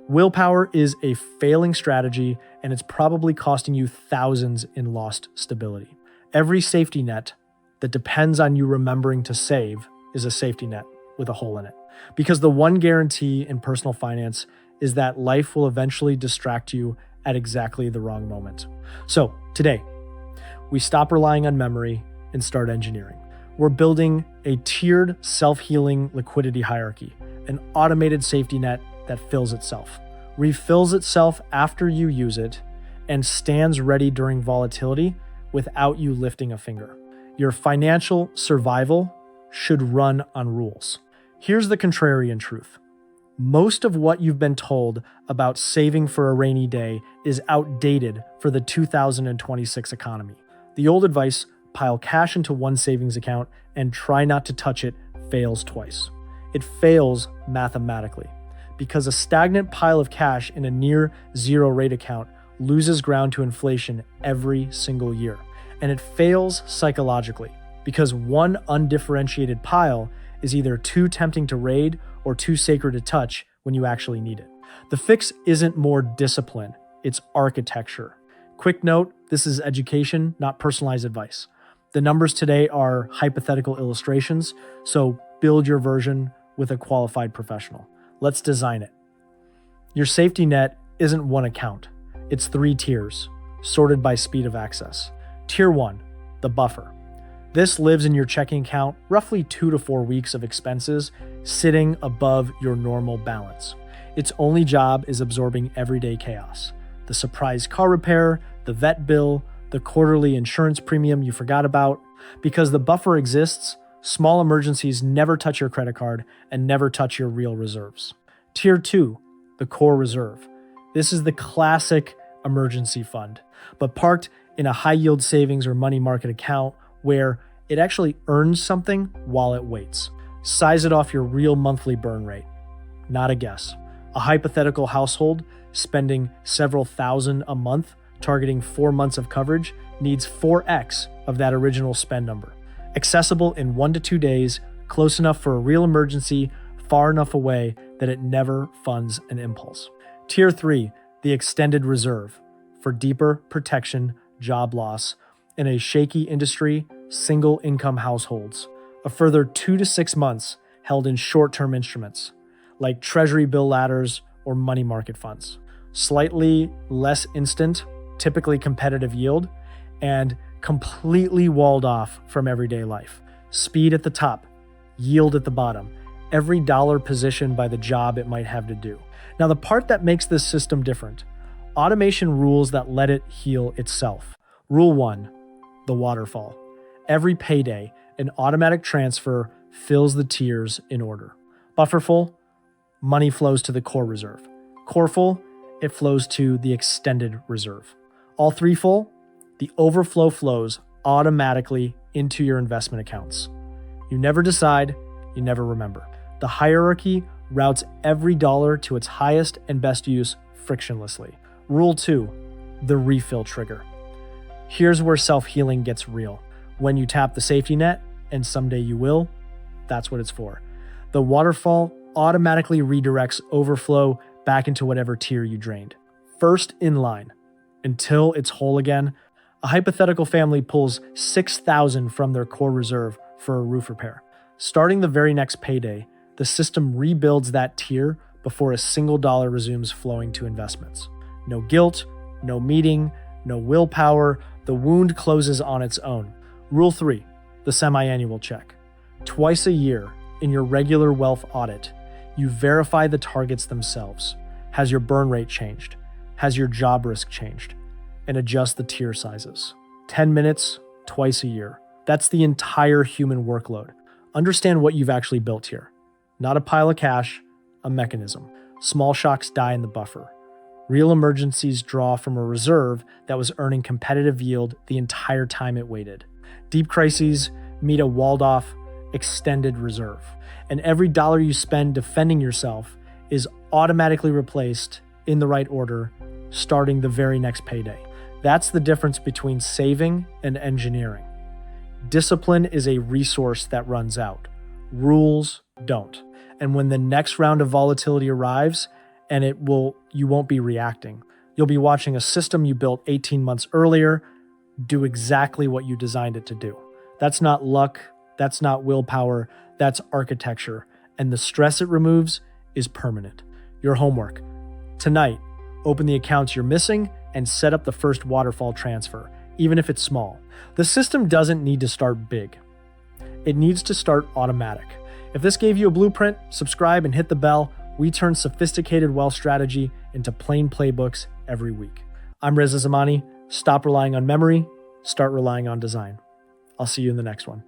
Willpower is a failing strategy, and it's probably costing you thousands in lost stability. Every safety net that depends on you remembering to save is a safety net with a hole in it. Because the one guarantee in personal finance is that life will eventually distract you at exactly the wrong moment. So today, we stop relying on memory and start engineering. We're building a tiered self-healing liquidity hierarchy, an automated safety net that fills itself, refills itself after you use it, and stands ready during volatility without you lifting a finger. Your financial survival should run on rules. Here's the contrarian truth. Most of what you've been told about saving for a rainy day is outdated for the 2026 economy. The old advice, pile cash into one savings account and try not to touch it, fails twice. It fails mathematically because a stagnant pile of cash in a near zero rate account loses ground to inflation every single year. And it fails psychologically because one undifferentiated pile is either too tempting to raid or too sacred to touch when you actually need it. The fix isn't more discipline, it's architecture. Quick note, this is education, not personalized advice. The numbers today are hypothetical illustrations, so build your version with a qualified professional. Let's design it. Your safety net isn't one account. It's 3 tiers, sorted by speed of access. Tier 1, the buffer. This lives in your checking account, roughly 2 to 4 weeks of expenses, sitting above your normal balance. Its only job is absorbing everyday chaos. The surprise car repair, the vet bill, the quarterly insurance premium you forgot about. Because the buffer exists, small emergencies never touch your credit card and never touch your real reserves. Tier 2, the core reserve. This is the classic emergency fund, but parked in a high-yield savings or money market account where it actually earns something while it waits. Size it off your real monthly burn rate. Not a guess. A hypothetical household spending several thousand a month, targeting 4 months of coverage, needs 4x of that original spend number. Accessible in 1 to 2 days, close enough for a real emergency, far enough away that it never funds an impulse. Tier 3, the extended reserve, for deeper protection, job loss, in a shaky industry, single income households. A further 2 to 6 months held in short-term instruments, like treasury bill ladders or money market funds. Slightly less instant, typically competitive yield, and completely walled off from everyday life. Speed at the top, yield at the bottom, every dollar positioned by the job it might have to do. Now, the part that makes this system different, automation rules that let it heal itself. Rule 1, the waterfall. Every payday, an automatic transfer fills the tiers in order. Buffer full, money flows to the core reserve. Core full, it flows to the extended reserve. All 3 full, the overflow flows automatically into your investment accounts. You never decide, you never remember. The hierarchy routes every dollar to its highest and best use frictionlessly. Rule 2, the refill trigger. Here's where self-healing gets real. When you tap the safety net, and someday you will, that's what it's for. The waterfall automatically redirects overflow back into whatever tier you drained. First in line, until it's whole again. A hypothetical family pulls $6,000 from their core reserve for a roof repair. Starting the very next payday, the system rebuilds that tier before a single dollar resumes flowing to investments. No guilt, no meeting, no willpower. The wound closes on its own. Rule 3, the semi-annual check. Twice a year, in your regular wealth audit, you verify the targets themselves. Has your burn rate changed? Has your job risk changed? And adjust the tier sizes. 10 minutes, twice a year. That's the entire human workload. Understand what you've actually built here. Not a pile of cash, a mechanism. Small shocks die in the buffer. Real emergencies draw from a reserve that was earning competitive yield the entire time it waited. Deep crises meet a walled-off, extended reserve. And every dollar you spend defending yourself is automatically replaced in the right order, starting the very next payday. That's the difference between saving and engineering. Discipline is a resource that runs out. Rules don't. And when the next round of volatility arrives, and you won't be reacting. You'll be watching a system you built 18 months earlier do exactly what you designed it to do. That's not luck, that's not willpower, that's architecture, and the stress it removes is permanent. Your homework. Tonight, open the accounts you're missing and set up the first waterfall transfer, even if it's small. The system doesn't need to start big. It needs to start automatic. If this gave you a blueprint, subscribe and hit the bell. We turn sophisticated wealth strategy into plain playbooks every week. I'm Reza Zamani. Stop relying on memory, start relying on design. I'll see you in the next one.